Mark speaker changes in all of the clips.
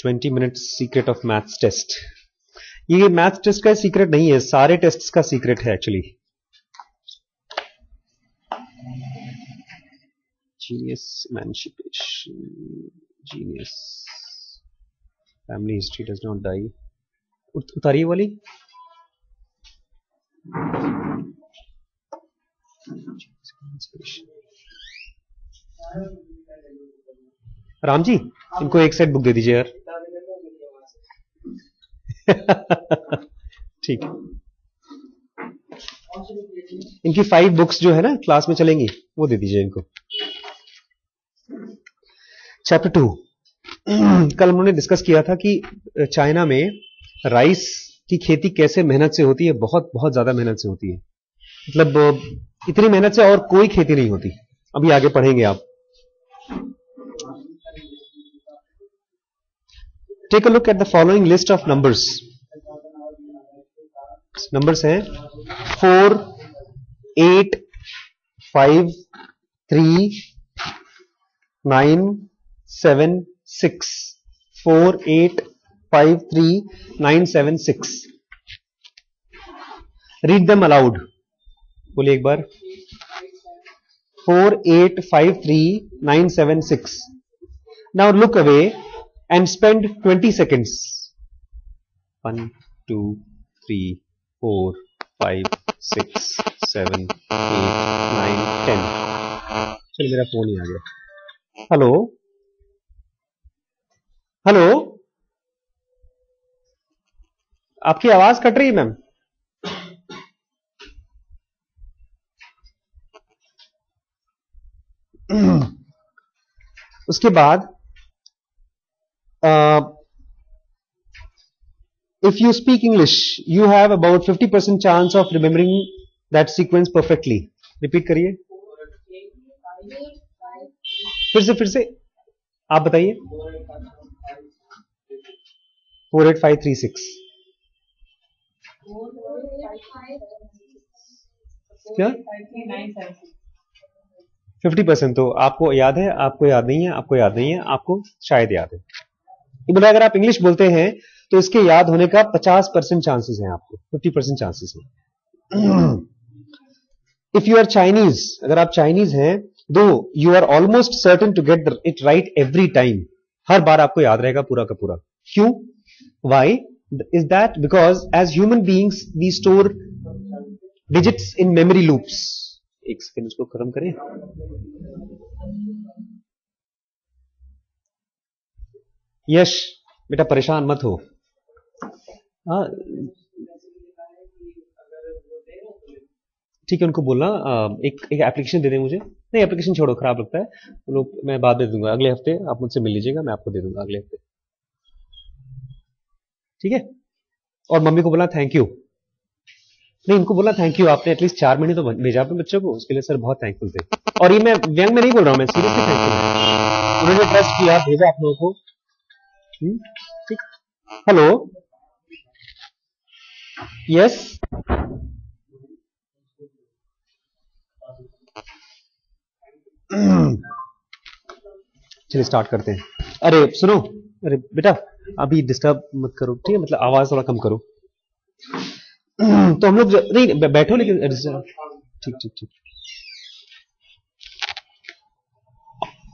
Speaker 1: 20 minute secret of maths test. ये maths test का secret नहीं है, सारे टेस्ट का सीक्रेट है actually. Genius emancipation, genius family history does not die. उतारिए वाली। राम जी, इनको एक सेट बुक दे दीजिए यार। ठीक है, इनकी 5 बुक्स जो है ना क्लास में चलेंगी, वो दे दीजिए इनको। चैप्टर 2। कल हमने डिस्कस किया था कि चाइना में राइस की खेती कैसे मेहनत से होती है, बहुत बहुत ज्यादा मेहनत से होती है। मतलब इतनी मेहनत से और कोई खेती नहीं होती। अभी आगे पढ़ेंगे आप। Take a look at the following list of numbers. Numbers हैं 4, 8, 5, 3, 9, 7, 6। 4, 8, 5, 3, 9, 7, 6। Read them allowed. बोलिए एक बार। 4, 8, 5, 3, 9, 7, 6। Now look away and spend 20 seconds. 1, 2, 3, 4, 5, 6, 7, 8, 9, 10। चलो मेरा फोन ही आ गया। हेलो हेलो, आपकी आवाज कट रही है मैम। उसके बाद if you speak English, you have about 50% chance of remembering that sequence perfectly. Repeat करिए। फिर से आप बताइए। 4, 8, 5, 3, 6। क्या 50%? तो आपको याद है, आपको याद नहीं है, आपको याद नहीं है, आपको शायद याद है। ये बोला अगर आप इंग्लिश बोलते हैं तो इसके याद होने का 50% चांसेस हैं आपको, 50% चांसेस हैं। इफ यू आर चाइनीज, अगर आप चाइनीज हैं, दो you are almost certain to get it right every time. हर बार आपको याद रहेगा पूरा का पूरा। क्यों? Why is that? Because as human beings we store digits in memory loops. एक सेकेंड उसको खत्म करें। यश बेटा परेशान मत हो। ठीक है, उनको बोलना एक एप्लीकेशन दे दें मुझे। नहीं, एप्लीकेशन छोड़ो, खराब लगता है। लोग मैं बाद में दे दूंगा, अगले हफ्ते आप मुझसे मिल लीजिएगा, मैं आपको दे दूंगा अगले हफ्ते। ठीक है। और मम्मी को बोला थैंक यू। नहीं, इनको बोला थैंक यू, आपने एटलीस्ट 4 महीने तो भेजा अपने बच्चों को, उसके लिए सर बहुत थैंकफुल थे। और ये मैं व्यंग में नहीं बोल रहा हूं, मैं सीरियसली थैंकफुल। उन्होंने ट्रस्ट किया, भेजा आप लोगों को। ठीक। हेलो, यस, चलिए स्टार्ट करते हैं। अरे सुनो, अरे बेटा अभी डिस्टर्ब मत करो, ठीक है? मतलब आवाज थोड़ा कम करो। तो हम लोग नहीं बैठो, लेकिन ठीक ठीक ठीक।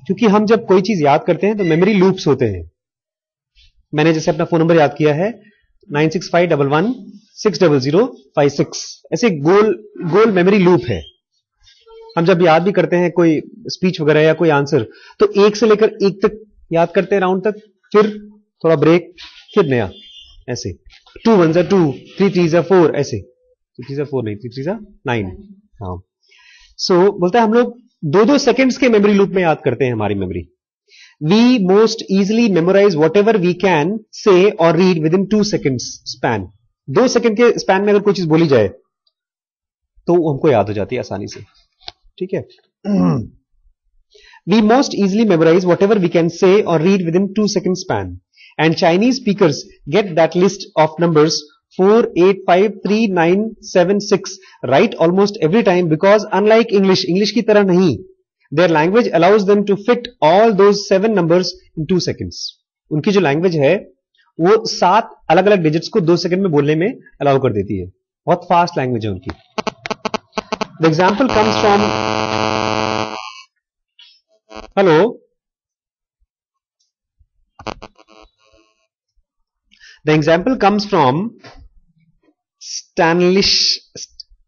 Speaker 1: क्योंकि हम जब कोई चीज याद करते हैं तो मेमोरी लूप्स होते हैं। मैंने जैसे अपना फोन नंबर याद किया है 9651160056। ऐसे गोल मेमोरी लूप है। हम जब याद भी करते हैं कोई स्पीच वगैरह या कोई आंसर, तो 1 से लेकर 1 तक याद करते हैं राउंड तक, फिर थोड़ा ब्रेक, फिर नया, ऐसे 2 1 2, 3 3 4, ऐसे 3 3 4 नहीं, 3 3 9। हाँ, सो बोलता है हम लोग 2-2 सेकेंड्स के मेमोरी लूप में याद करते हैं हमारी memory. We most easily memorize whatever we can say और read within 2 seconds span. 2 second के स्पैन में अगर कोई चीज बोली जाए तो हमको याद हो जाती है आसानी से। ठीक है। We most easily memorize whatever we can say or read within 2 second span. And Chinese speakers get that list of numbers 4, 8, 5, 3, 9, 7, 6 right almost every time, because unlike English की तरह नहीं, their language allows them to fit all those 7 numbers in 2 seconds. उनकी जो language है वो 7 अलग अलग digits को 2 सेकंड में बोलने में अलाउ कर देती है। बहुत फास्ट लैंग्वेज है उनकी। The example comes from, hello, the example comes from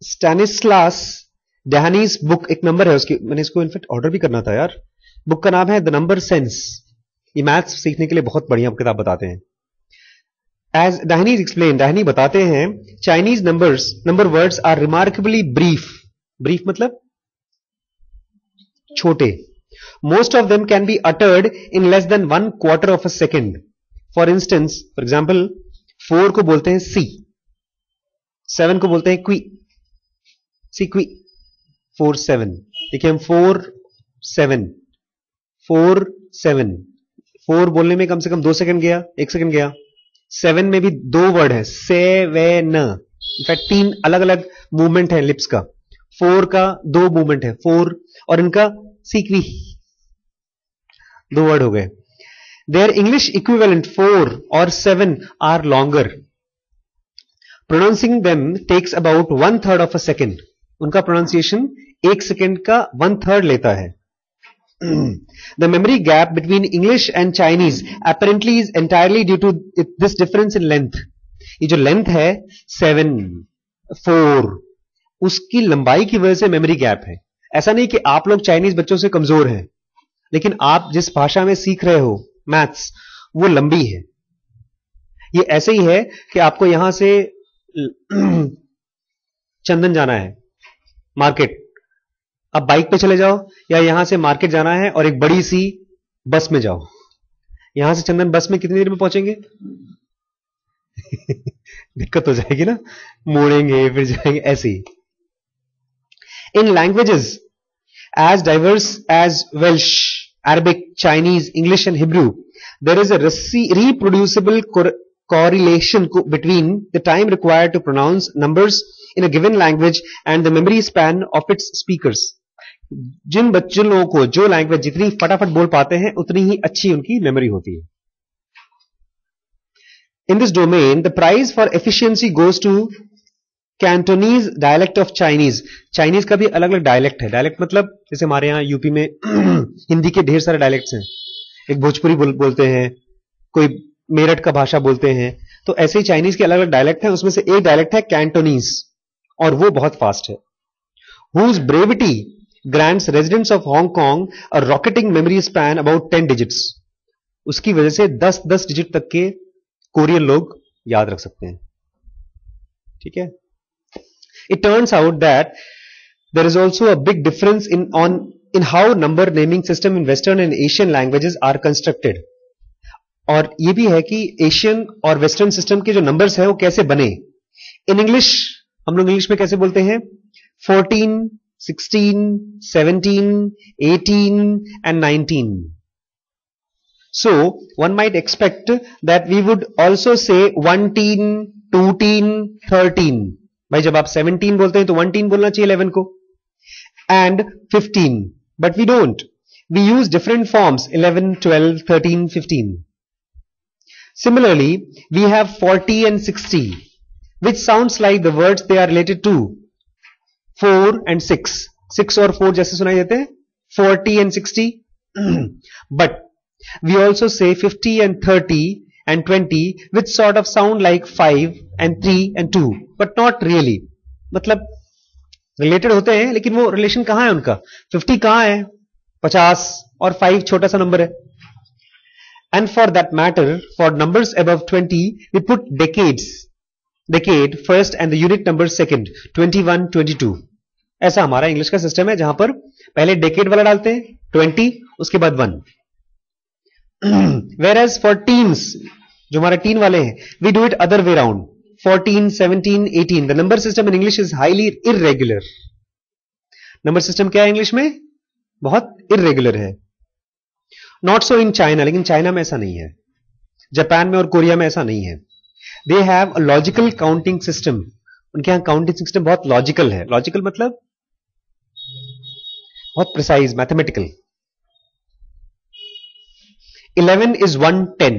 Speaker 1: Stanislas Dehaene's book. एक नंबर है उसकी, मैंने इसको इनफेक्ट ऑर्डर भी करना था यार। बुक का नाम है द नंबर सेंस। ये मैथ्स सीखने के लिए बहुत बढ़िया किताब बताते हैं। एज डेहानीज एक्सप्लेन, डेहानी बताते हैं Chinese number words are remarkably brief. Brief मतलब छोटे। Most of them can be uttered in less than 1/4 of a second. For instance, for example 4 को बोलते हैं सी, 7 को बोलते हैं क्वी, सी क्वी, 4 7। देखिए हम 4 7 4 7, 4 बोलने में कम से कम 2 सेकंड गया, 1 सेकंड गया। 7 में भी 2 वर्ड है, सेवेन, इनफैक्ट 3 अलग अलग मूवमेंट है लिप्स का। 4 का 2 मूवमेंट है, 4, और इनका सीक्वी, 2 वर्ड हो गए। देयर इंग्लिश इक्विवेलेंट 4 और 7 are longer. Pronouncing them takes about 1/3 of a second. उनका प्रोनाउंसिएशन 1 सेकेंड का 1/3 लेता है। The memory gap between English and Chinese apparently is entirely due to this difference in length. ये जो length है 7, 4, उसकी लंबाई की वजह से मेमोरी गैप है। ऐसा नहीं कि आप लोग चाइनीज बच्चों से कमजोर हैं, लेकिन आप जिस भाषा में सीख रहे हो मैथ्स, वो लंबी है। ये ऐसे ही है कि आपको यहां से चंदन जाना है मार्केट, अब बाइक पे चले जाओ, या यहां से मार्केट जाना है और एक बड़ी सी बस में जाओ। यहां से चंदन बस में कितनी देर में पहुंचेंगे? दिक्कत हो जाएगी ना, मोड़ेंगे फिर जाएंगे, ऐसे ही। In languages as diverse as Welsh, Arabic, Chinese, English and Hebrew, there is a reproducible correlation between the time required to pronounce numbers in a given language and the memory span of its speakers. जिन लोगों को जो language जितनी फटाफट बोल पाते हैं उतनी ही अच्छी उनकी मेमोरी होती है। In this domain, the prize for efficiency goes to Cantonese dialect of Chinese. Chinese का भी अलग अलग डायलेक्ट है। डायलेक्ट मतलब जैसे हमारे यहाँ यूपी में हिंदी के ढेर सारे डायलेक्ट्स हैं। एक भोजपुरी बोलते हैं, कोई मेरठ का भाषा बोलते हैं, तो ऐसे ही चाइनीज के अलग अलग डायलेक्ट हैं। उसमें से एक डायलेक्ट है कैंटोनीज, और वो बहुत फास्ट है। Whose brevity grants residents of Hong Kong a rocketing memory span about 10 digits. उसकी वजह से 10 डिजिट तक के कोरियन लोग याद रख सकते हैं। ठीक है। It turns out that there is also a big difference in how number naming system in Western and Asian languages are constructed. और ये भी है कि एशियन और वेस्टर्न सिस्टम के जो नंबर्स है वो कैसे बने। इन इंग्लिश, हम लोग इंग्लिश में कैसे बोलते हैं? 14, 16, 17, 18 and 19. So one might expect that we would also say 1-teen, 2-teen, 13. भाई जब आप 17 बोलते हैं तो 1-teen बोलना चाहिए 11 को, and 15. But we don't. We use different forms: 11, 12, 13, 15. Similarly, we have 40 and 60, which sounds like the words they are related to. 4 and 6. 6 और 4 जैसे सुनाई देते हैं, 40 and 60. But we also say 50 and 30 and 20, which sort of sound like 5 and 3 and 2, but not really. मतलब related होते हैं, लेकिन वो रिलेशन कहां है उनका? 50 कहां है? 50, और 5 छोटा सा नंबर है। And for that matter, for numbers above 20, we put decades. Decade first and the unit number second. 21, 22. ऐसा हमारा इंग्लिश का सिस्टम है, जहां पर पहले डेकेड वाला डालते हैं 20, उसके बाद 1. Whereas for teens, जो हमारा टीन वाले हैं, we do it other way around. 14, 17, 18. The number system in English is highly irregular. Number system क्या है इंग्लिश में? बहुत irregular है। नॉट सो इन चाइना, लेकिन चाइना में ऐसा नहीं है। जापान में और कोरिया में ऐसा नहीं है। They have a logical counting system. उनके यहां काउंटिंग सिस्टम बहुत लॉजिकल है। लॉजिकल मतलब बहुत प्रिसाइज, मैथमेटिकल। 11 is 1 10,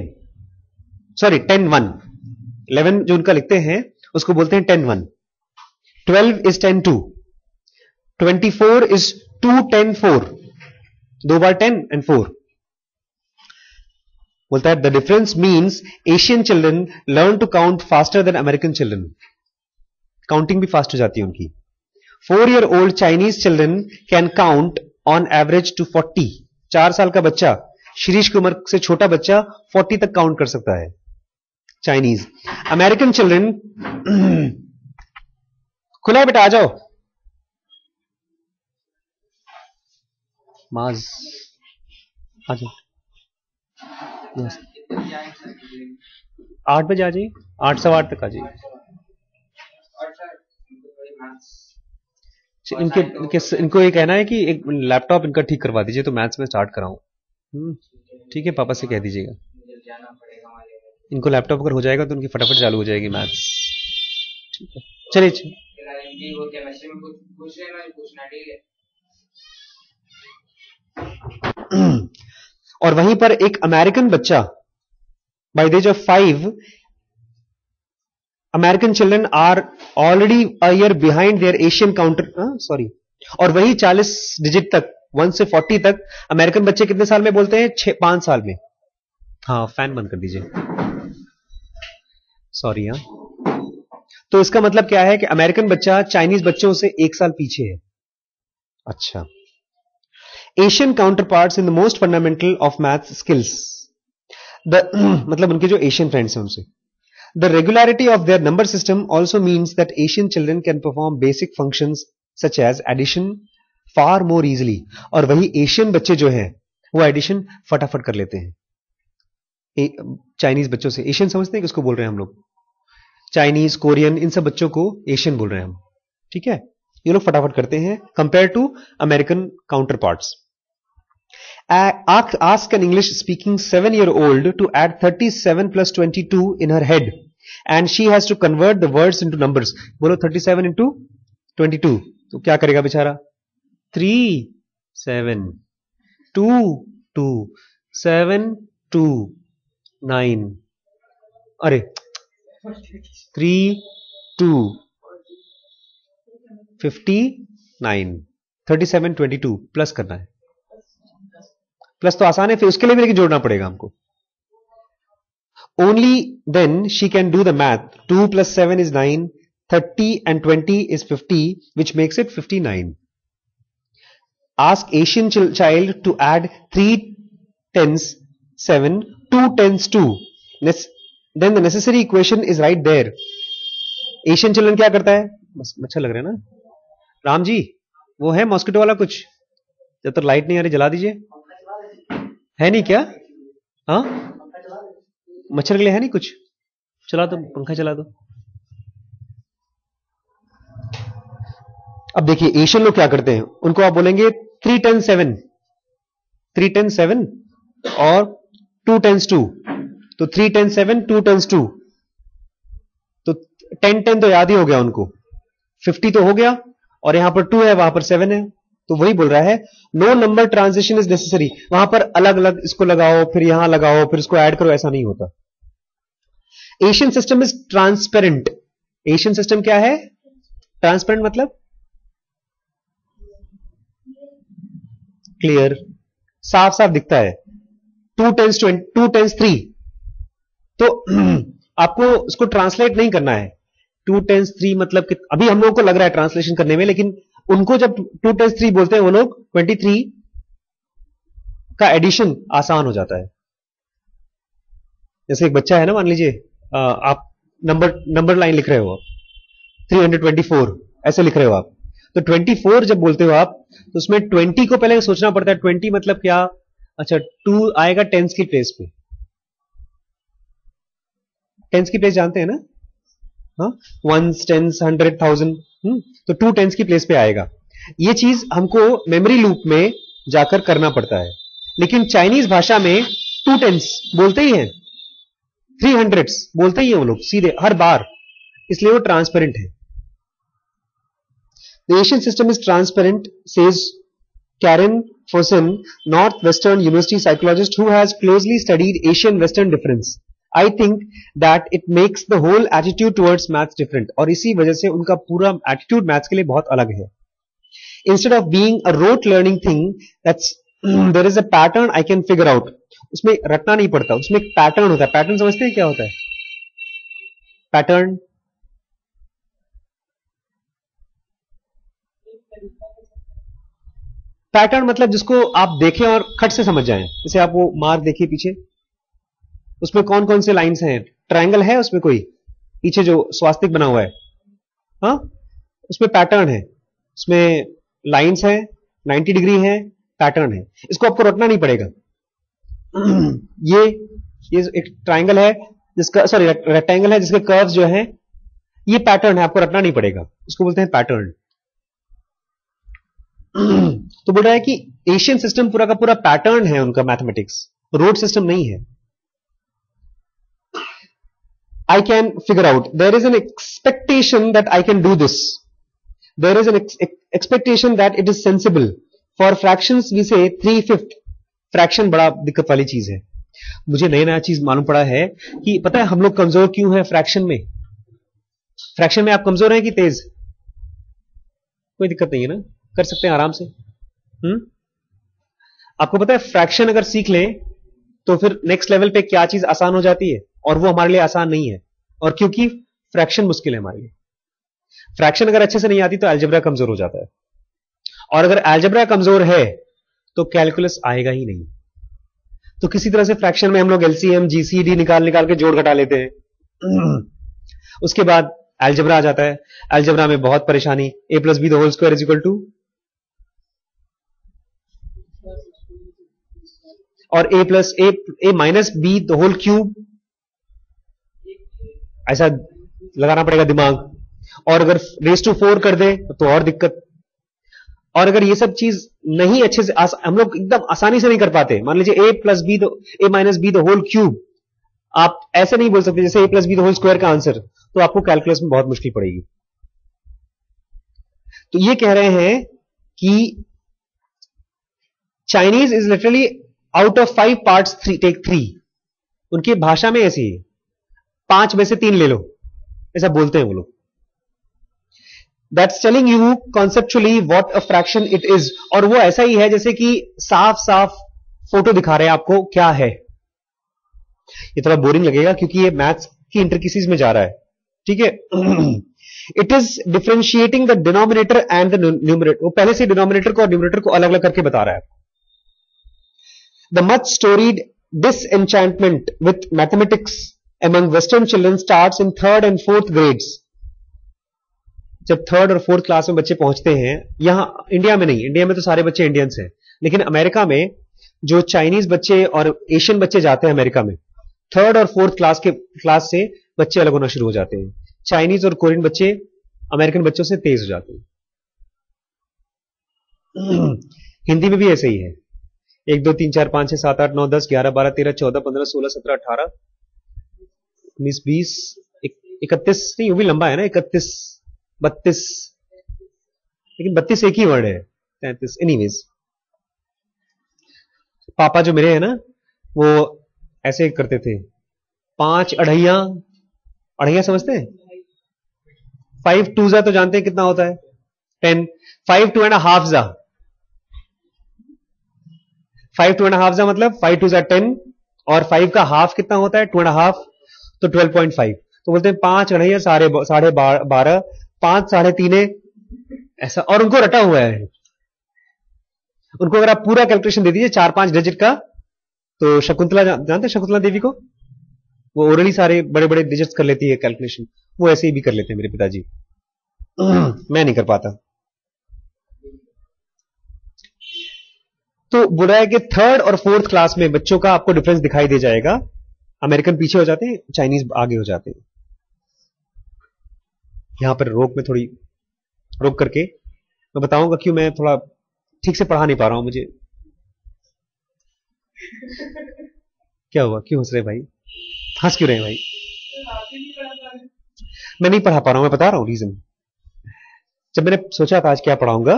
Speaker 1: सॉरी 10 1, 11 जो उनका लिखते हैं उसको बोलते हैं 10 1, 12 is 10 2, 24 is 2 10 4, दो बार 10 and 4. बोलता है the difference means Asian children learn to count faster than American children, counting भी फास्ट हो जाती है उनकी. 4-year-old Chinese children can count on average to 40. 4 साल का बच्चा, शिरीष की उम्र से छोटा बच्चा 40 तक काउंट कर सकता है चाइनीज. अमेरिकन चिल्ड्रन खुला है बेटा, आ जाओ. माज आ जाओ. 8 बजे आ जाइए, 8 सवा 8 तक आ जाइए. इनको ये कहना है कि एक लैपटॉप इनका ठीक करवा दीजिए तो मैथ्स में स्टार्ट कराऊं. ठीक है, पापा से कह दीजिएगा. इनको लैपटॉप अगर हो जाएगा तो उनकी फटाफट चालू हो जाएगी मैथ्स. ठीक है, चलिए. और वहीं पर एक अमेरिकन बच्चा by the age of 5, American children are already a year behind their Asian counter, sorry. और वही 40 डिजिट तक, 1 से 40 तक अमेरिकन बच्चे कितने साल में बोलते हैं? 5 साल में. हाँ, फैन बंद कर दीजिए, सॉरी. तो इसका मतलब क्या है कि अमेरिकन बच्चा चाइनीज बच्चों से 1 साल पीछे है. अच्छा. Asian counterparts in the most fundamental of math skills, मतलब उनके जो एशियन फ्रेंड्स हैं उनसे. The regularity of their number system also means that Asian children can perform basic functions such as addition far more easily. और वही Asian बच्चे जो हैं वो एडिशन फटाफट कर लेते हैं चाइनीज बच्चों से. एशियन समझते हैं किसको बोल रहे हैं हम लोग? चाइनीज, कोरियन, इन सब बच्चों को एशियन बोल रहे हैं हम. ठीक है, ये लोग फटाफट करते हैं compare to American counterparts. Ask an English speaking 7-year-old to add 37 plus 22 in her head and she has to convert the words into numbers. बोलो 37 into 22, तो क्या करेगा बेचारा? 3 7 2 2 7 2 9, अरे 3 2 59, 37 22 प्लस करना है. प्लस तो आसान है, फिर उसके लिए भी लेकिन जोड़ना पड़ेगा हमको. Only then she can do the math. 2 plus 7 is 9, 30 and 20 is 50, which makes it 59. Ask Asian child to add 3 tens 7, 2 tens 2. Then the necessary equation is right there. Asian children क्या करता है? बस अच्छा लग रहा है ना राम जी? वो है मॉस्किटो वाला कुछ, जब तक लाइट नहीं आ रही जला दीजिए. है नहीं क्या? हाँ, मच्छर के लिए है नहीं कुछ? चला दो, पंखा चला दो. अब देखिए एशियन लोग क्या करते हैं, उनको आप बोलेंगे 3 10 7, 3 10 7 और 2 10 2, तो 3 10 7 2 10 2, तो 10 10 तो याद ही हो गया उनको. 50 तो हो गया, और यहां पर 2 है, वहां पर 7 है. तो वही बोल रहा है no number transition is necessary. वहां पर अलग अलग इसको लगाओ, फिर यहां लगाओ, फिर इसको ऐड करो, ऐसा नहीं होता. Asian system is transparent. Asian system क्या है? ट्रांसपेरेंट मतलब क्लियर, साफ साफ दिखता है. 2 10 2 10 3, तो आपको उसको ट्रांसलेट नहीं करना है. 2 10 3 मतलब कि अभी हम लोगों को लग रहा है ट्रांसलेशन करने में, लेकिन उनको जब 2 10 3 बोलते हैं वो लोग 23 का एडिशन आसान हो जाता है. जैसे एक बच्चा है ना, मान लीजिए आप नंबर लाइन लिख रहे हो, 324 ऐसे लिख रहे हो आप, तो 24 जब बोलते हो आप, तो उसमें 20 को पहले सोचना पड़ता है. 20 मतलब क्या? अच्छा, 2 आएगा टेंस की प्लेस पे. टेंस की प्लेस जानते हैं ना? हाँ, 1 10 100 1000, तो 2 टेंस की प्लेस पे आएगा. ये चीज हमको मेमोरी लूप में जाकर करना पड़ता है. लेकिन चाइनीज भाषा में 2 टेंस बोलते ही हैं, 300 बोलते ही हैं वो लोग सीधे हर बार, इसलिए वो ट्रांसपेरेंट है. The Asian system is transparent, says Karen Fossen, Northwestern University psychologist who has closely studied Asian-Western difference. I think that it makes the whole attitude towards maths different. और इसी वजह से उनका पूरा attitude maths के लिए बहुत अलग है. Instead of being a rote learning thing, there is a pattern I can figure out. उसमें रटना नहीं पड़ता, उसमें एक पैटर्न होता है. पैटर्न समझते हैं क्या होता है? पैटर्न पैटर्न मतलब जिसको आप देखें और खट से समझ जाएं. जैसे आप वो मार्क देखिए पीछे, उसमें कौन कौन से लाइंस हैं? ट्रायंगल है उसमें कोई पीछे जो स्वास्तिक बना हुआ है, हाँ, उसमें पैटर्न है, उसमें लाइंस है, 90 डिग्री है, पैटर्न है. इसको आपको रटना नहीं पड़ेगा. ये एक ट्रायंगल है जिसका, सॉरी रेक्टेंगल है जिसके कर्व्स जो है, ये पैटर्न है, आपको रटना नहीं पड़ेगा. इसको बोलते हैं पैटर्न. तो बोल रहा है कि एशियन सिस्टम पूरा का पूरा पैटर्न है उनका, मैथमेटिक्स रोड सिस्टम नहीं है. I can figure out. There is an expectation that I can do this. There is an expectation that it is sensible. For fractions we say 3/5. Fraction बड़ा दिक्कत वाली चीज है. मुझे नया नया चीज मालूम पड़ा है कि पता है हम लोग कमजोर क्यों है फ्रैक्शन में. फ्रैक्शन में आप कमजोर हैं कि तेज? कोई दिक्कत नहीं है ना, कर सकते हैं आराम से. आपको पता है फ्रैक्शन अगर सीख लें तो फिर नेक्स्ट लेवल पे क्या चीज आसान हो जाती है, और वो हमारे लिए आसान नहीं है. और क्योंकि फ्रैक्शन मुश्किल है हमारे लिए. फ्रैक्शन अगर अच्छे से नहीं आती तो अलजेब्रा कमजोर हो जाता है, और अगर अलजेब्रा कमजोर है तो कैलकुलस आएगा ही नहीं. तो किसी तरह से फ्रैक्शन में हम लोग एलसीएम जीसीडी निकाल के जोड़ घटा लेते हैं. उसके बाद अलजेब्रा आ जाता है. अलजेब्रा में बहुत परेशानी. a + b ² = और a - b3, ऐसा लगाना पड़ेगा दिमाग. और अगर रेज़ टू 4 कर दे तो और दिक्कत. और अगर ये सब चीज नहीं अच्छे से हम लोग एकदम आसानी से नहीं कर पाते. मान लीजिए a - b3, आप ऐसे नहीं बोल सकते जैसे a + b² का आंसर, तो आपको कैलकुलस में बहुत मुश्किल पड़ेगी. तो ये कह रहे हैं कि Chinese is literally out of 5 parts take 3. उनकी भाषा में ऐसी है, 5 में से 3 ले लो, ऐसा बोलते हैं वो लोग. That's telling you conceptually what a fraction it is. और वो ऐसा ही है जैसे कि साफ साफ फोटो दिखा रहे हैं आपको क्या है. ये थोड़ा बोरिंग लगेगा क्योंकि ये मैथ्स की इंटरकीसीज में जा रहा है, ठीक है. It is differentiating the denominator and the numerator. वो पहले से डिनोमिनेटर को और न्यूमरेटर को अलग अलग करके बता रहा है. The much storeyed disenchantment with mathematics among western children starts in 3rd and 4th grades. जब 3rd और 4th क्लास में बच्चे पहुंचते हैं, यहां इंडिया में नहीं, इंडिया में तो सारे बच्चे इंडियंस हैं, लेकिन अमेरिका में जो चाइनीज बच्चे और एशियन बच्चे जाते हैं अमेरिका में, 3rd और 4th क्लास से बच्चे अलग होना शुरू हो जाते हैं. चाइनीज और कोरियन बच्चे अमेरिकन बच्चों से तेज हो जाते हैं. हिंदी में भी ऐसे ही है. 1 2 3 4 5 6 7 8 9 10 11 12 13 14 15 16 17 18 19 20 31, नहीं वो भी लंबा है ना, 31 32, लेकिन 32 एक ही वर्ड है, 33. एनीवेज, पापा जो मेरे हैं ना वो ऐसे करते थे. 5 अढ़ैया समझते हैं? 5 2 तो जानते हैं कितना होता है? 10. 5 2 1/2 जा, 5 2 1/2 मतलब 5 2 10, और 5 का हाफ कितना होता है? 2 1/2, तो 12.5. तो बोलते हैं 5 अढ़ैया 12.5, 5 3.5 ऐसा. और उनको रटा हुआ है. उनको अगर आप पूरा कैलकुलेशन दे दीजिए 4-5 डिजिट का, तो शकुंतला जानते हैं शकुंतला देवी को? वो ओरली सारे बड़े बड़े डिजिट्स कर लेती है कैलकुलेशन. वो ऐसे ही भी कर लेते हैं मेरे पिताजी. मैं नहीं कर पाता. तो बोल रहा है कि 3rd और 4th क्लास में बच्चों का आपको डिफरेंस दिखाई दे जाएगा. अमेरिकन पीछे हो जाते हैं, चाइनीज आगे हो जाते हैं. यहां पर रोक करके मैं बताऊंगा क्यों मैं थोड़ा ठीक से पढ़ा नहीं पा रहा हूं. मुझे क्या हुआ, क्यों हंस रहे भाई, हंस क्यों रहे भाई? मैं नहीं पढ़ा पा रहा हूं, मैं बता रहा हूं रीजन. जब मैंने सोचा था आज क्या पढ़ाऊंगा,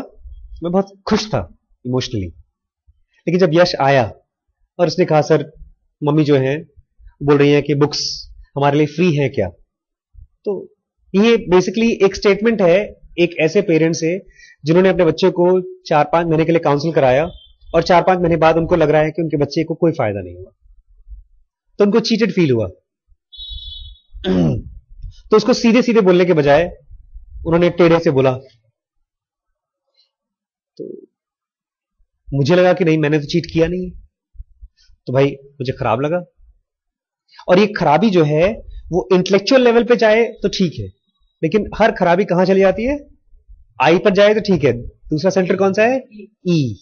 Speaker 1: मैं बहुत खुश था, इमोशनली। लेकिन जब यश आया और उसने कहा सर मम्मी जो है बोल रही है कि बुक्स हमारे लिए फ्री है क्या, तो ये बेसिकली एक स्टेटमेंट है एक ऐसे पेरेंट्स से जिन्होंने अपने बच्चे को 4-5 महीने के लिए काउंसिल कराया और 4-5 महीने बाद उनको लग रहा है कि उनके बच्चे को कोई फायदा नहीं हुआ, तो उनको चीटेड फील हुआ। तो उसको सीधे सीधे बोलने के बजाय उन्होंने टेढ़े से बोला, तो मुझे लगा कि नहीं मैंने तो चीट किया नहीं, तो भाई मुझे खराब लगा। और ये खराबी जो है वो इंटेलेक्चुअल लेवल पे जाए तो ठीक है, लेकिन हर खराबी कहां चली जाती है, आई पर जाए तो ठीक है, दूसरा सेंटर कौन सा है, ई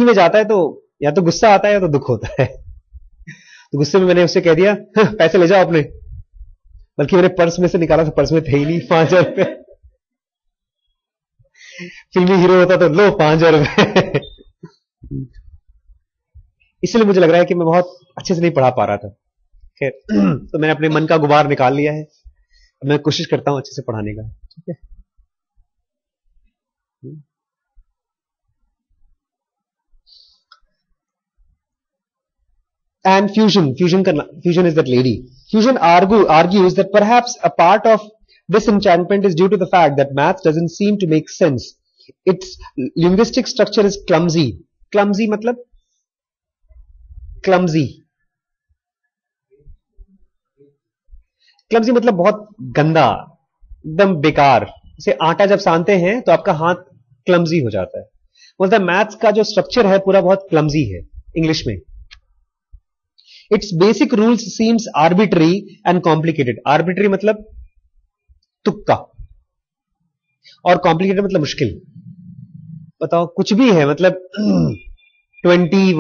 Speaker 1: में जाता है तो या तो गुस्सा आता है या तो दुख होता है। तो गुस्से में मैंने उससे कह दिया पैसे ले जाओ अपने, बल्कि मैंने पर्स में से निकाला तो पर्स में थे ही नहीं 5,000 रुपए। फिल्मी हीरो होता तो लो 5,000 रुपए। इसलिए मुझे लग रहा है कि मैं बहुत अच्छे से नहीं पढ़ा पा रहा था। खैर तो मैंने अपने मन का गुबार निकाल लिया है, मैं कोशिश करता हूं अच्छे से पढ़ाने का, ठीक है। And fusion is that lady. Fusion argues that perhaps a part of disenchantment is due to the fact that math doesn't seem to make sense. Its linguistic structure is clumsy. Clumsy मतलब clumsy बहुत गंदा, एकदम बेकार। जैसे आटा जब सानते हैं तो आपका हाथ क्लमजी हो जाता है, मतलब मैथ्स का जो स्ट्रक्चर है पूरा बहुत क्लमजी है इंग्लिश में। It's basic rules seems arbitrary and complicated. Arbitrary मतलब तुक्का और कॉम्प्लिकेटेड मतलब मुश्किल। बताओ कुछ भी है, मतलब 21,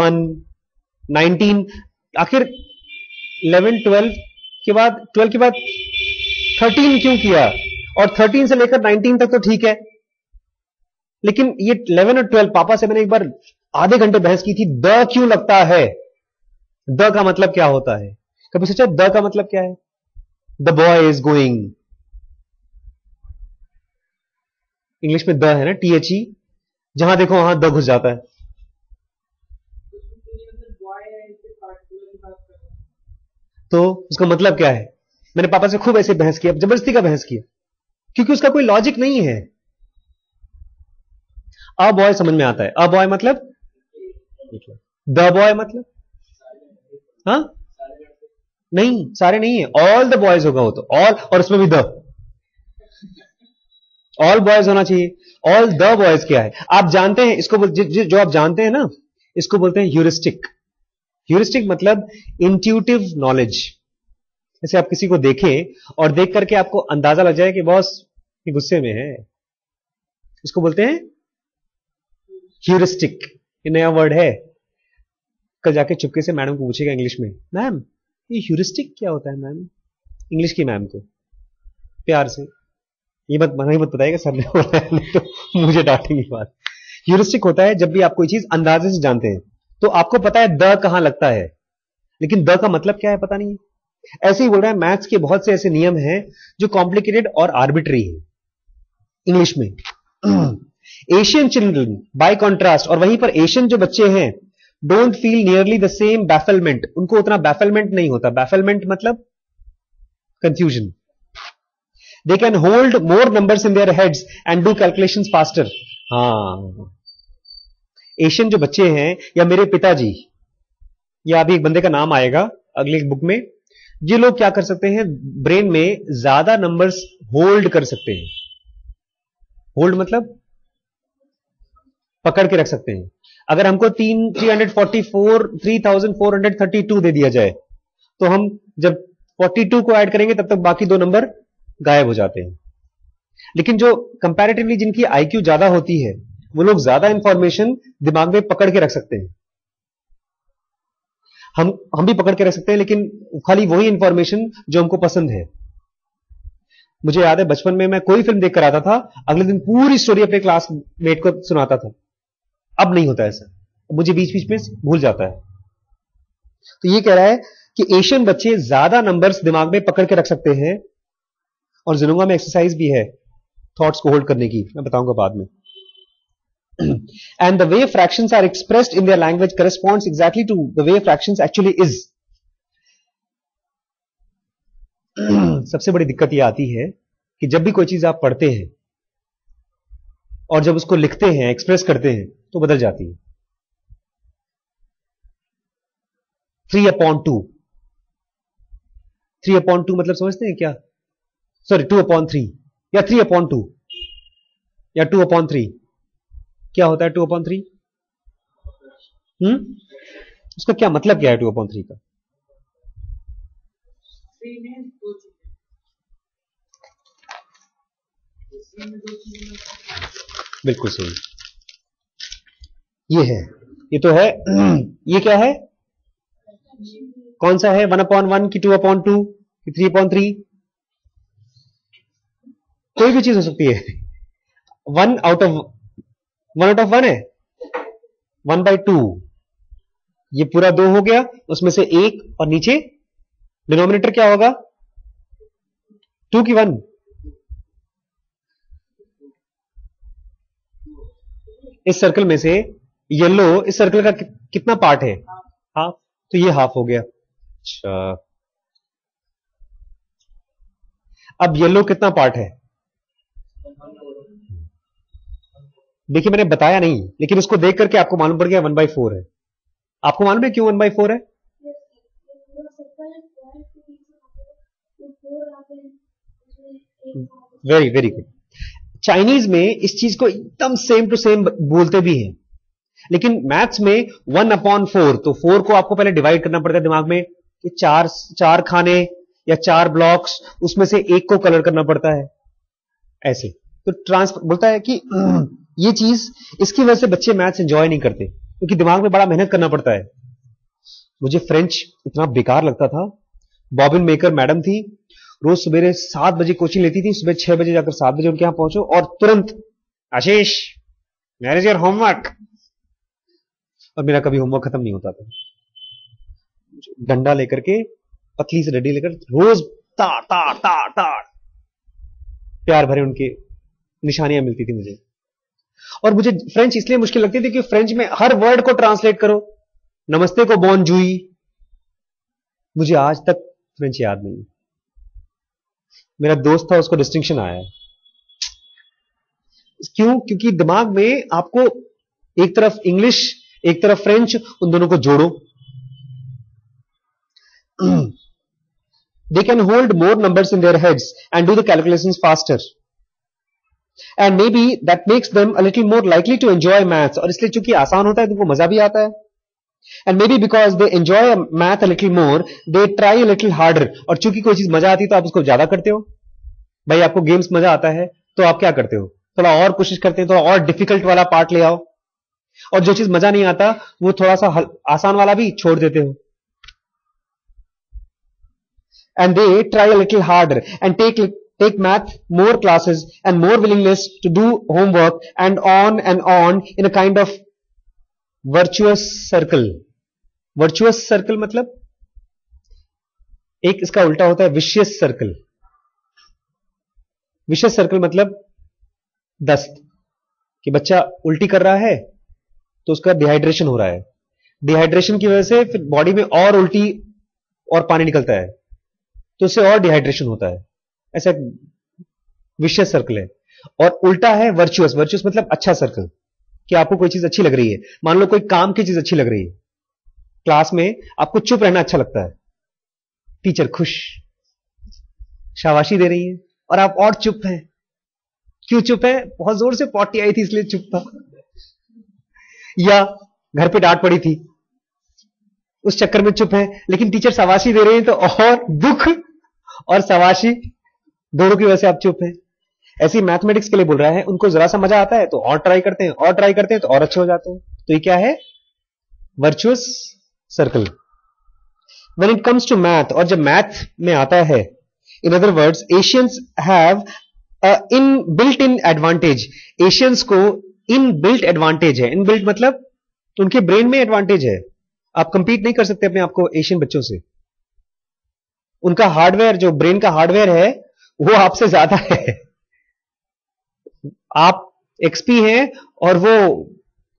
Speaker 1: 19, आखिर 11, 12 के बाद 12 के बाद 13 क्यों किया, और 13 से लेकर 19 तक तो ठीक है, लेकिन ये 11 और 12 पापा से मैंने एक बार आधे घंटे बहस की थी। द क्यों लगता है, द का मतलब क्या होता है, कभी सोचा द का मतलब क्या है। The boy is going, English में द है ना, THE, जहां देखो वहां द घुस जाता है। तो उसका मतलब क्या है, मैंने पापा से खूब ऐसे बहस किया, जबरदस्ती का बहस किया, क्योंकि उसका कोई लॉजिक नहीं है। अ बॉय समझ में आता है, अ बॉय मतलब, द बॉय मतलब, हाँ नहीं, सारे नहीं है, ऑल द बॉयज होगा वो तो, ऑल और उसमें भी द, ऑल बॉयज होना चाहिए। ऑल द बॉयज क्या है आप जानते हैं, इसको जो आप जानते हैं ना, इसको बोलते हैं ह्यूरिस्टिक। ह्यूरिस्टिक मतलब इंट्यूटिव नॉलेज। जैसे आप किसी को देखें और देख करके आपको अंदाजा लग जाए कि बॉस ये गुस्से में है, इसको बोलते हैं ह्यूरिस्टिक। ये नया वर्ड है, कल जाके चुपके से मैडम को पूछेगा इंग्लिश में, मैम ये ह्यूरिस्टिक क्या होता है मैम, इंग्लिश की मैम को प्यार से, ये मत मना ही मत बताइएगा सर ने बोला है, नहीं तो मुझे डांटेंगी बात। ह्यूरिस्टिक होता है जब भी आप कोई चीज अंदाजे से जानते हैं, तो आपको पता है द कहां लगता है, लेकिन द का मतलब क्या है पता नहीं है। ऐसे ही बोल रहा है मैथ्स के बहुत से ऐसे नियम हैं जो कॉम्प्लिकेटेड और आर्बिट्री है इंग्लिश में। एशियन चिल्ड्रन बाय कॉन्ट्रास्ट, और वहीं पर एशियन जो बच्चे हैं, don't feel nearly the same bafflement, उनको उतना बैफलमेंट नहीं होता। बैफलमेंट मतलब confusion. They can hold more numbers in their heads and do calculations faster. हाँ, एशियन जो बच्चे हैं, या मेरे पिताजी, या अभी एक बंदे का नाम आएगा अगली बुक में, ये लोग क्या कर सकते हैं, ब्रेन में ज्यादा नंबर्स होल्ड कर सकते हैं। होल्ड मतलब पकड़ के रख सकते हैं। अगर हमको 3432 दे दिया जाए, तो हम जब 42 को ऐड करेंगे तब तक बाकी दो नंबर गायब हो जाते हैं। लेकिन जो कंपैरेटिवली जिनकी IQ ज्यादा होती है, वो लोग ज्यादा इंफॉर्मेशन दिमाग में पकड़ के रख सकते हैं। हम भी पकड़ के रख सकते हैं, लेकिन खाली वही इंफॉर्मेशन जो हमको पसंद है। मुझे याद है बचपन में मैं कोई फिल्म देखकर आता था, अगले दिन पूरी स्टोरी अपने क्लासमेट को सुनाता था। अब नहीं होता ऐसा, मुझे बीच बीच में भूल जाता है। तो ये कह रहा है कि एशियन बच्चे ज्यादा नंबर्स दिमाग में पकड़ के रख सकते हैं, और जिनोंगा में एक्सरसाइज भी है थॉट्स को होल्ड करने की, मैं बताऊंगा बाद में। And the way fractions are expressed in their language corresponds exactly to the way fractions actually is. सबसे बड़ी दिक्कत यह आती है कि जब भी कोई चीज आप पढ़ते हैं और जब उसको लिखते हैं, एक्सप्रेस करते हैं, तो बदल जाती है। 3/2 3/2 मतलब समझते हैं क्या? सॉरी 2/3 या 3/2 या 2/3 क्या होता है 2/3? उसका क्या मतलब क्या है 2/3 का? बिल्कुल सही, ये है, ये तो है। ये क्या है? कौन सा है? 1/1 की 2/2 की 3/3? कोई भी चीज हो सकती है। 1 आउट ऑफ 1 है, 1/2, ये पूरा 2 हो गया, उसमें से 1 और नीचे डिनोमिनेटर क्या होगा? 2 की 1। इस सर्कल में से येलो, इस सर्कल का कितना पार्ट है? हाफ, तो ये हाफ हो गया। अच्छा, अब येलो कितना पार्ट है? देखिए मैंने बताया नहीं, लेकिन इसको देख करके आपको मालूम पड़ गया 1/4 है। आपको मालूम है क्यों 1/4 है? Very very good. चाइनीज में इस चीज को एकदम सेम टू सेम बोलते भी हैं, लेकिन मैथ्स में 1/4, तो 4 को आपको पहले डिवाइड करना पड़ता है दिमाग में कि चार खाने या 4 ब्लॉक्स, उसमें से एक को कलर करना पड़ता है ऐसे। तो ट्रांसफर बोलता है कि ये चीज, इसकी वजह से बच्चे मैथ्स एंजॉय नहीं करते, क्योंकि दिमाग में बड़ा मेहनत करना पड़ता है। मुझे फ्रेंच इतना बेकार लगता था। बॉबिन मेकर मैडम थी, रोज सवेरे 7 बजे कोचिंग लेती थी, सुबह 6 बजे जाकर 7 बजे उनके यहां पहुंचो और तुरंत आशीष वेयर इज योर होमवर्क, और मेरा कभी होमवर्क खत्म नहीं होता था। डंडा लेकर के, पतली सी डंडी लेकर रोज ताड़ ताड़ ताड़ ताड़ प्यार भरे उनके निशानियां मिलती थी मुझे। और मुझे फ्रेंच इसलिए मुश्किल लगती थी कि फ्रेंच में हर वर्ड को ट्रांसलेट करो। नमस्ते को बोनजूई, मुझे आज तक फ्रेंच याद नहीं। मेरा दोस्त था, उसको डिस्टिंक्शन आया। क्यों? क्योंकि दिमाग में आपको एक तरफ इंग्लिश, एक तरफ फ्रेंच, उन दोनों को जोड़ो। They can hold more numbers in their heads and do the calculations faster. And maybe that makes them a little more likely to enjoy maths. और इसलिए चूंकि आसान होता है, तुमको मजा भी आता है। And maybe because they enjoy math a little more, they try a little harder. और चूंकि कोई चीज मजा आती है तो आप उसको ज्यादा करते हो। भाई आपको गेम्स मजा आता है तो आप क्या करते हो? थोड़ा और कोशिश करते हैं, थोड़ा और डिफिकल्ट वाला पार्ट ले आओ। और जो चीज मजा नहीं आता वो थोड़ा सा आसान वाला भी छोड़ देते हो। And they try a little harder and take math more classes and more willingness to do homework and on in a kind of virtuous circle. Virtuous circle मतलब एक इसका उल्टा होता है vicious circle. Vicious circle मतलब दस्त, कि बच्चा उल्टी कर रहा है तो उसका डिहाइड्रेशन हो रहा है। डिहाइड्रेशन की वजह से फिर बॉडी में और उल्टी और पानी निकलता है, तो उससे और डिहाइड्रेशन होता है। ऐसा विशियस सर्कल है। और उल्टा है वर्चुअस। वर्चुअस मतलब अच्छा सर्कल, कि आपको कोई चीज अच्छी लग रही है। मान लो कोई काम की चीज अच्छी लग रही है, क्लास में आपको चुप रहना अच्छा लगता है, टीचर खुश, शाबाशी दे रही है और आप और चुप हैं। क्यों चुप है? बहुत जोर से पॉटी आई थी इसलिए चुप था, या घर पे डांट पड़ी थी उस चक्कर में चुप है। लेकिन टीचर शाबाशी दे रहे हैं तो और दुख और शाबाशी दोनों की वजह से आप चुप हैं। ऐसी मैथमेटिक्स के लिए बोल रहा है, उनको जरा सा मजा आता है तो और ट्राई करते हैं, और ट्राई करते हैं तो और अच्छे हो जाते हैं। तो ये क्या है? Virtuous circle. When it comes to math, और जब मैथ में आता है, in other words Asians have in built in advantage. Asians को इन बिल्ट एडवांटेज है। इन बिल्ट मतलब उनके ब्रेन में एडवांटेज है। आप कंपीट नहीं कर सकते अपने आपको एशियन बच्चों से। उनका हार्डवेयर, जो ब्रेन का हार्डवेयर है, वो आपसे ज्यादा है। आप XP है और वो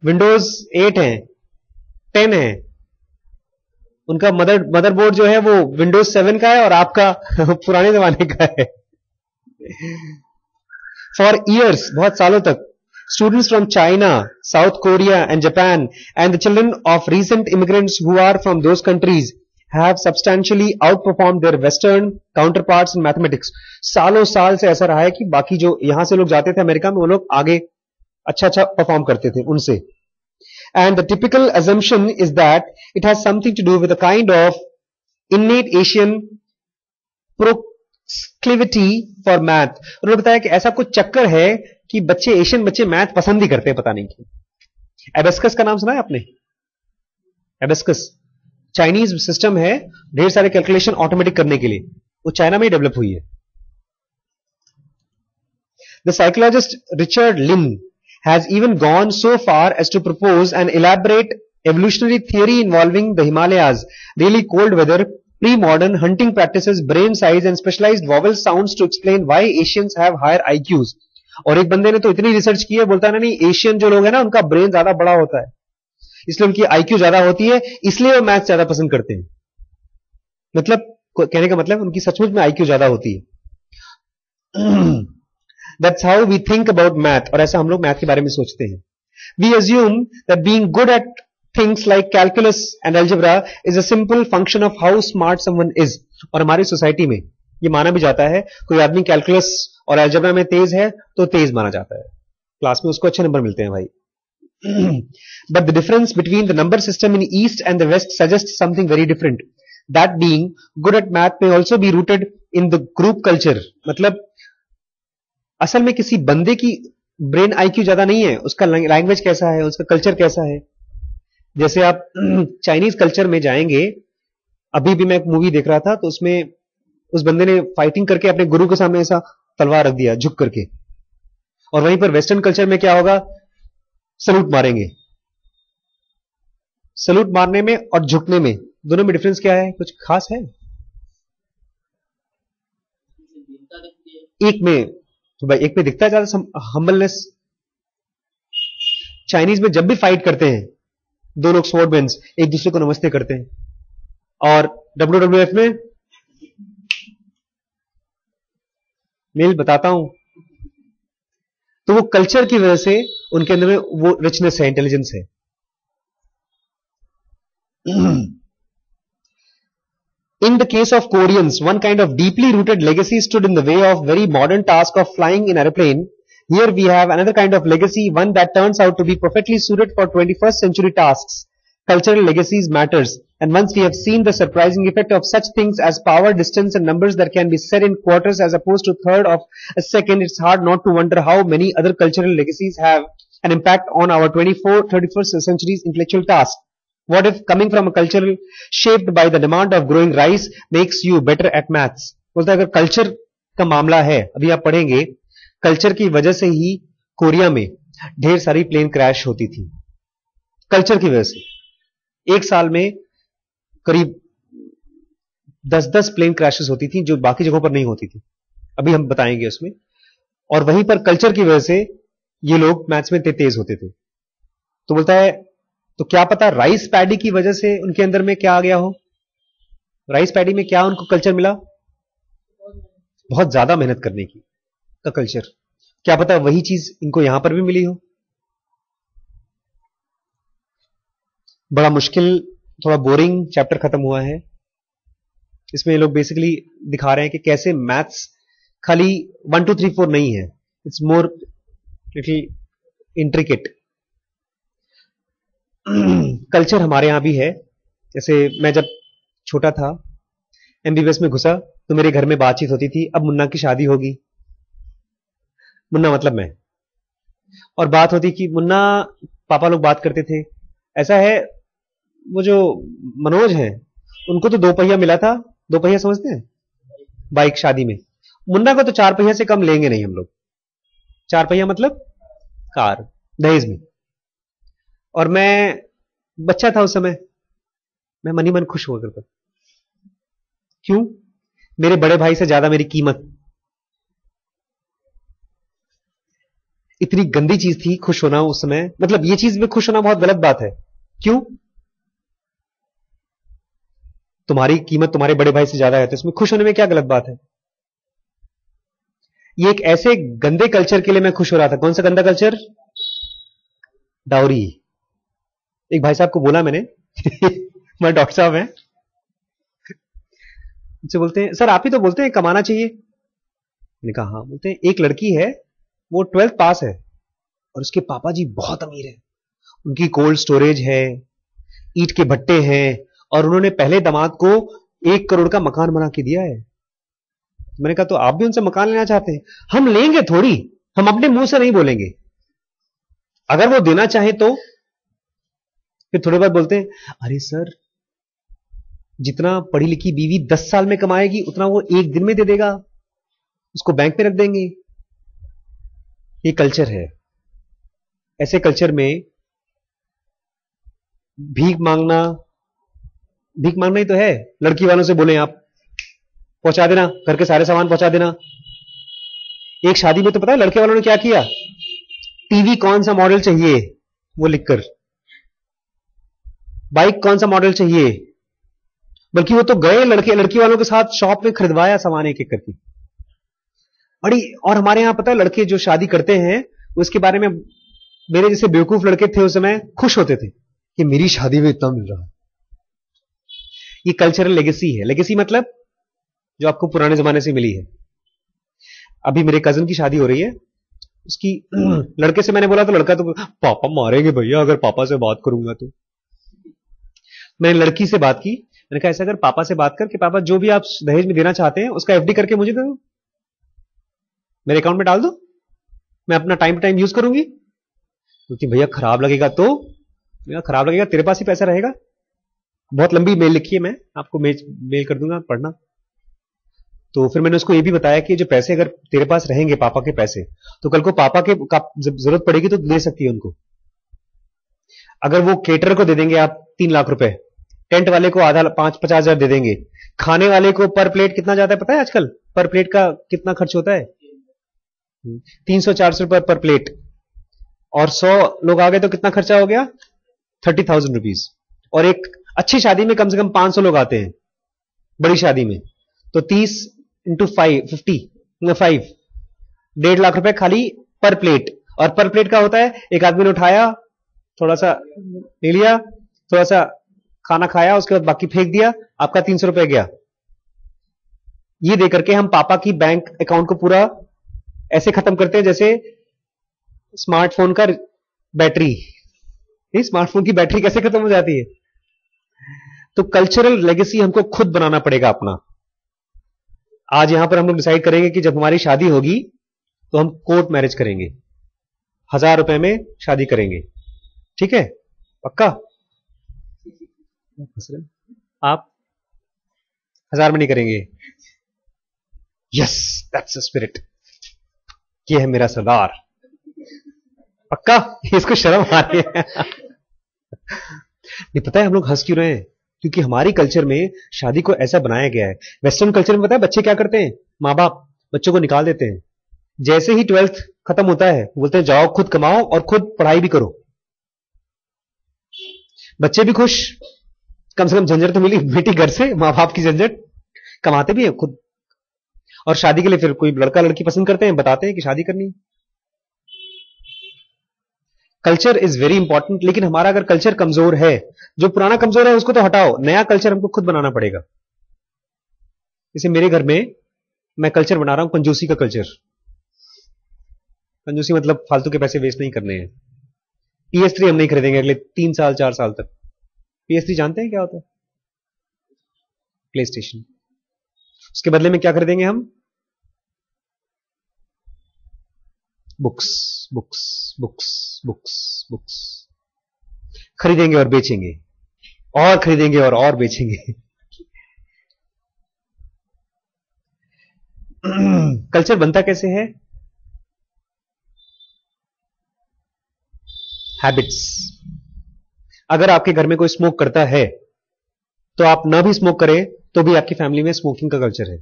Speaker 1: विंडोज 8 है, 10 है। उनका मदरबोर्ड जो है वो विंडोज 7 का है और आपका पुराने जमाने का है। फॉर ईयर्स, बहुत सालों तक, students from China, South Korea and Japan and the children of recent immigrants who are from those countries have substantially outperformed their western counterparts in mathematics. सालों साल से ऐसा रहा है कि बाकी जो यहां से लोग जाते थे अमेरिका में, वो लोग आगे अच्छा परफॉर्म करते थे उनसे. And the typical assumption is that it has something to do with a kind of innate Asian proclivity for math. उन्होंने बताया कि ऐसा कुछ चक्कर है कि एशियन बच्चे मैथ पसंद ही करते हैं, पता नहीं क्यों. एबेस्कस का नाम सुना है आपने? एबेस्कस चाइनीज सिस्टम है, ढेर सारे कैलकुलेशन ऑटोमेटिक करने के लिए, वो चाइना में ही डेवलप हुई है. The psychologist Richard Lynn has even gone so far as to propose an elaborate evolutionary theory involving the Himalayas, really cold weather, pre-modern hunting practices, brain size and specialized vowel sounds to explain why Asians have higher IQs. और एक बंदे ने तो इतनी research की है, बोलता है नहीं एशियन जो लोग हैं ना उनका ब्रेन ज्यादा बड़ा होता है, इसलिए उनकी IQ ज्यादा होती है, इसलिए वो मैथ ज्यादा पसंद करते हैं. मतलब कहने का मतलब उनकी सचमुच में IQ ज्यादा होती है. That's how we think about math. और ऐसा हम लोग मैथ के बारे में सोचते हैं. We assume that being good at things like calculus and algebra is a simple function of how smart someone is. और हमारी सोसाइटी में ये माना भी जाता है, कोई आदमी कैलकुलस और अलजेब्रा में तेज है तो तेज माना जाता है, क्लास में उसको अच्छे नंबर मिलते हैं भाई. But the difference between the number system in East and the West suggests something very different. That being good at math may also be rooted in the group culture. मतलब असल में किसी बंदे की ब्रेन IQ ज्यादा नहीं है, उसका लैंग्वेज कैसा है, उसका कल्चर कैसा है. जैसे आप चाइनीज कल्चर में जाएंगे, अभी भी मैं एक मूवी देख रहा था तो उसमें उस बंदे ने फाइटिंग करके अपने गुरु के सामने ऐसा तलवार रख दिया झुक करके, और वहीं पर वेस्टर्न कल्चर में क्या होगा, सलूट मारेंगे. सलूट मारने में और झुकने में दोनों में डिफरेंस क्या है, कुछ खास है? एक में तो भाई एक में दिखता है ज्यादा हम्बलनेस. चाइनीज में जब भी फाइट करते हैं दो लोग स्वॉर्डमैन्स एक दूसरे को नमस्ते करते हैं, और WWF में मेल बताता हूं तो वो कल्चर की वजह से उनके अंदर में वो रिचनेस है, इंटेलिजेंस है. In the case of Koreans, one kind of deeply rooted legacy stood in the way of very modern task of flying in airplane. Here we have another kind of legacy, one that turns out to be perfectly suited for 21st century tasks. Cultural legacies matters, and once we have seen the surprising effect of such things as power, distance and numbers that can be said in quarters as opposed to third of a second, it's hard not to wonder how many other cultural legacies have an impact on our 21st century's intellectual tasks. What if coming from a culture shaped by the demand of growing rice makes you better at maths? बोलता है अगर culture का मामला है, अभी आप पढ़ेंगे, culture की वजह से ही कोरिया में ढेर सारी प्लेन क्रैश होती थी. कल्चर की वजह से एक साल में करीब 10-10 प्लेन क्रैशेस होती थी जो बाकी जगहों पर नहीं होती थी, अभी हम बताएंगे उसमें. और वहीं पर कल्चर की वजह से ये लोग मैथ्स में तेज होते थे. तो बोलता है तो क्या पता राइस पैडी की वजह से उनके अंदर में क्या आ गया हो. राइस पैडी में क्या उनको कल्चर मिला, बहुत ज्यादा मेहनत करने की का कल्चर. क्या पता वही चीज इनको यहां पर भी मिली हो. बड़ा मुश्किल, थोड़ा बोरिंग चैप्टर खत्म हुआ है. इसमें ये लोग बेसिकली दिखा रहे हैं कि कैसे मैथ्स खाली 1 2 3 4 नहीं है, it's more little intricate. Culture हमारे यहां भी है. जैसे मैं जब छोटा था MBBS में घुसा तो मेरे घर में बातचीत होती थी, अब मुन्ना की शादी होगी, मुन्ना मतलब मैं, और बात होती कि मुन्ना, पापा लोग बात करते थे ऐसा है, वो जो मनोज हैं उनको तो 2 पहिया मिला था. 2 पहिया समझते हैं, बाइक शादी में. मुन्ना को तो 4 पहिया से कम लेंगे नहीं हम लोग. 4 पहिया मतलब कार दहेज में. और मैं बच्चा था उस समय, मैं मन ही मन खुश हुआ करता. क्यों? मेरे बड़े भाई से ज्यादा मेरी कीमत. इतनी गंदी चीज थी खुश होना उस समय, मतलब ये चीज में खुश होना बहुत गलत बात है। क्यों? तुम्हारी कीमत तुम्हारे बड़े भाई से ज्यादा है, तो इसमें खुश होने में क्या गलत बात है? ये एक ऐसे गंदे कल्चर के लिए मैं खुश हो रहा था। कौन सा गंदा कल्चर? डाउरी। एक भाई साहब को बोला मैंने हमारे डॉक्टर साहब हैं, उनसे बोलते हैं सर आप ही तो बोलते हैं कमाना चाहिए। मैंने कहा हाँ। बोलते हैं एक लड़की है, वो 12th पास है और उसके पापा जी बहुत अमीर है, उनकी कोल्ड स्टोरेज है, ईंट के भट्टे हैं, और उन्होंने पहले दामाद को 1 करोड़ का मकान बना के दिया है। मैंने कहा तो आप भी उनसे मकान लेना चाहते हैं? हम लेंगे थोड़ी, हम अपने मुंह से नहीं बोलेंगे, अगर वो देना चाहे तो। फिर थोड़े बाद बोलते हैं अरे सर जितना पढ़ी लिखी बीवी 10 साल में कमाएगी उतना वो 1 दिन में दे देगा, उसको बैंक में रख देंगे। ये कल्चर है। ऐसे कल्चर में भीख मांगना ही तो है। लड़की वालों से बोले आप पहुंचा देना, घर के सारे सामान पहुंचा देना। एक शादी में तो पता है लड़के वालों ने क्या किया? टीवी कौन सा मॉडल चाहिए वो लिखकर, बाइक कौन सा मॉडल चाहिए, बल्कि वो तो गए लड़की वालों के साथ शॉप में खरीदवाया सामान एक एक करके बड़ी। और हमारे यहां पता है लड़के जो शादी करते हैं उसके बारे में, मेरे जैसे बेवकूफ लड़के थे उस समय, खुश होते थे कि मेरी शादी में इतना मिल रहा है। ये कल्चरल लेगेसी है। लेगेसी मतलब जो आपको पुराने जमाने से मिली है। अभी मेरे कजन की शादी हो रही है, उसकी लड़के से मैंने बोला तो लड़का तो पापा मारेंगे भैया अगर पापा से बात करूंगा तो। मैंने लड़की से बात की, मैंने कहा ऐसा अगर पापा से बात कर कि पापा जो भी आप दहेज में देना चाहते हैं उसका एफडी करके मुझे दे दो, मेरे अकाउंट में डाल दो, मैं अपना टाइम टू टाइम यूज करूंगी। क्योंकि भैया खराब लगेगा तो? खराब लगेगा, तेरे पास ही पैसा रहेगा। बहुत लंबी मेल लिखी है, मैं आपको मेल कर दूंगा, पढ़ना। तो फिर मैंने उसको ये भी बताया कि जो पैसे अगर तेरे पास रहेंगे पापा के पैसे, तो कल को पापा के जरूरत पड़ेगी तो दे सकती है उनको। अगर वो केटर को दे देंगे आप 3 लाख रुपए, टेंट वाले को आधा 50 हजार दे देंगे, खाने वाले को पर प्लेट कितना जाता है पता है आजकल? पर प्लेट का कितना खर्च होता है? 300-400 रुपए पर प्लेट, और 100 लोग आ गए तो कितना खर्चा हो गया? 30,000 रुपीज। और एक अच्छी शादी में कम से कम 500 लोग आते हैं, बड़ी शादी में, तो 30 इंटू 50 1.5 लाख रुपए खाली पर प्लेट। और पर प्लेट का होता है एक आदमी ने उठाया, थोड़ा सा ले लिया, थोड़ा सा खाना खाया, उसके बाद बाकी फेंक दिया, आपका 300 रुपए गया। ये देकर के हम पापा की बैंक अकाउंट को पूरा ऐसे खत्म करते हैं जैसे स्मार्टफोन का बैटरी। स्मार्टफोन की बैटरी कैसे खत्म हो जाती है? तो कल्चरल लेगेसी हमको खुद बनाना पड़ेगा अपना। आज यहां पर हम लोग डिसाइड करेंगे कि जब हमारी शादी होगी तो हम कोर्ट मैरिज करेंगे, 1000 रुपए में शादी करेंगे, ठीक है? पक्का? आप 1000 में नहीं करेंगे? Yes, that's the spirit. ये है मेरा सरदार। पक्का? इसको शर्म आ रही है नहीं पता है हम लोग हंस क्यों रहे हैं? क्योंकि हमारी कल्चर में शादी को ऐसा बनाया गया है। वेस्टर्न कल्चर में पता है बच्चे क्या करते हैं? माँ बाप बच्चों को निकाल देते हैं। जैसे ही 12th खत्म होता है बोलते हैं जाओ खुद कमाओ और खुद पढ़ाई भी करो। बच्चे भी खुश, कम से कम झंझट तो मिली बेटी घर से, माँ बाप की झंझट, कमाते भी है खुद। और शादी के लिए फिर कोई लड़का लड़की पसंद करते हैं, बताते हैं कि शादी करनी है। Culture is very important. लेकिन हमारा अगर कल्चर कमजोर है, जो पुराना कमजोर है उसको तो हटाओ, नया कल्चर हमको खुद बनाना पड़ेगा। जैसे मेरे घर में मैं कल्चर बना रहा हूं कंजूसी का कल्चर। कंजूसी मतलब फालतू के पैसे वेस्ट नहीं करने हैं। PS3 हम नहीं खरीदेंगे अगले 3 साल 4 साल तक। PS3 जानते हैं क्या होता है? Play station. उसके बदले में क्या खरीदेंगे हम? Books books books books books खरीदेंगे और बेचेंगे, और खरीदेंगे और बेचेंगे। कल्चर बनता कैसे है? हैबिट्स। अगर आपके घर में कोई स्मोक करता है तो आप ना भी स्मोक करें तो भी आपकी फैमिली में स्मोकिंग का कल्चर है।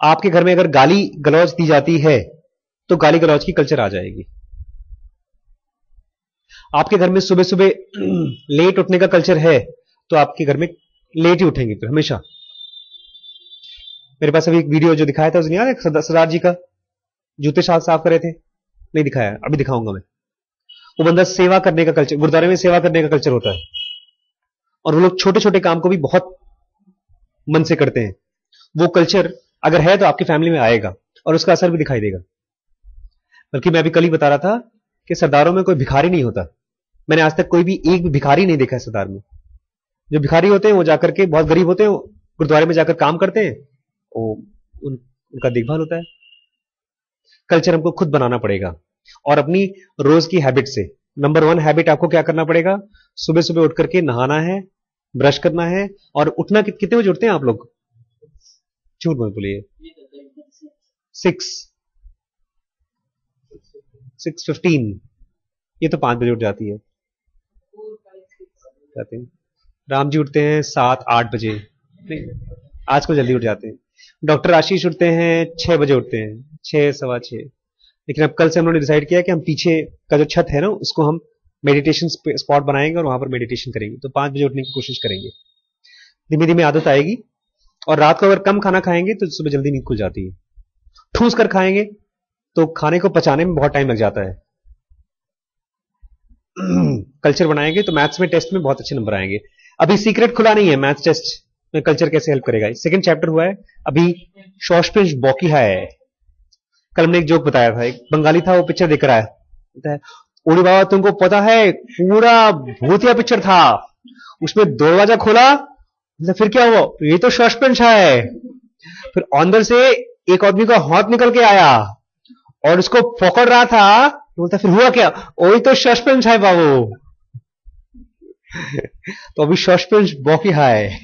Speaker 1: आपके घर में अगर गाली गलौज दी जाती है तो गाली गलौज की कल्चर आ जाएगी। आपके घर में सुबह सुबह लेट उठने का कल्चर है तो आपके घर में लेट ही उठेंगे फिर हमेशा। मेरे पास अभी एक वीडियो जो दिखाया था उसने यार सरदार जी का जूते साफ कर रहे थे, नहीं दिखाया, अभी दिखाऊंगा मैं। वो बंदा सेवा करने का कल्चर, गुरुद्वारे में सेवा करने का कल्चर होता है और वो लोग छोटे छोटे काम को भी बहुत मन से करते हैं। वो कल्चर अगर है तो आपकी फैमिली में आएगा और उसका असर भी दिखाई देगा। बल्कि मैं अभी कल ही बता रहा था कि सरदारों में कोई भिखारी नहीं होता। मैंने आज तक कोई भी एक भी भिखारी नहीं देखा है सरदार में। जो भिखारी होते हैं वो जाकर के, बहुत गरीब होते हैं, गुरुद्वारे में जाकर काम करते हैं, उनका देखभाल होता है। कल्चर हमको खुद बनाना पड़ेगा और अपनी रोज की हैबिट से। नंबर 1 हैबिट आपको क्या करना पड़ेगा? सुबह सुबह उठ करके नहाना है, ब्रश करना है और उठना कितने बजे उठते हैं आप लोग? झूठ मत बोलिए। 6:15। ये तो 5 बजे उठ जाती है। जाते हैं राम जी उठते हैं 7-8 बजे, आजकल जल्दी उठ जाते हैं। डॉक्टर आशीष उठते हैं 6 बजे उठते हैं, 6 सवा 6। लेकिन अब कल से हम लोगों ने डिसाइड किया कि हम पीछे का जो छत है ना उसको हम मेडिटेशन स्पॉट बनाएंगे और वहां पर मेडिटेशन करेंगे। तो 5 बजे उठने की कोशिश करेंगे। धीमे धीमे आदत आएगी। और रात को अगर कम खाना खाएंगे तो सुबह जल्दी नींद खुल जाती है। ठूस कर खाएंगे तो खाने को पचाने में बहुत टाइम लग जाता है। कल्चर बनाएंगे तो मैथ्स में टेस्ट में बहुत अच्छे नंबर आएंगे। अभी सीक्रेट खुला नहीं है मैथ्स टेस्ट में कल्चर कैसे हेल्प करेगा। सेकंड चैप्टर हुआ है अभी। शॉशपिंच बॉकी है। कल हमने एक जोक बताया था, एक बंगाली था, वो पिक्चर देख रहा है, ओड़ी बाबा तुमको पता है पूरा भूतिया पिक्चर था, उसमें दरवाजा खोला, फिर क्या हुआ? ये तो सस्पेंस है। फिर अंदर से एक आदमी का हाथ निकल के आया और उसको पकड़ रहा था। बोलता फिर हुआ क्या? वही तो सस्पेंस है बाबू। तो अभी सस्पेंस बाकी है।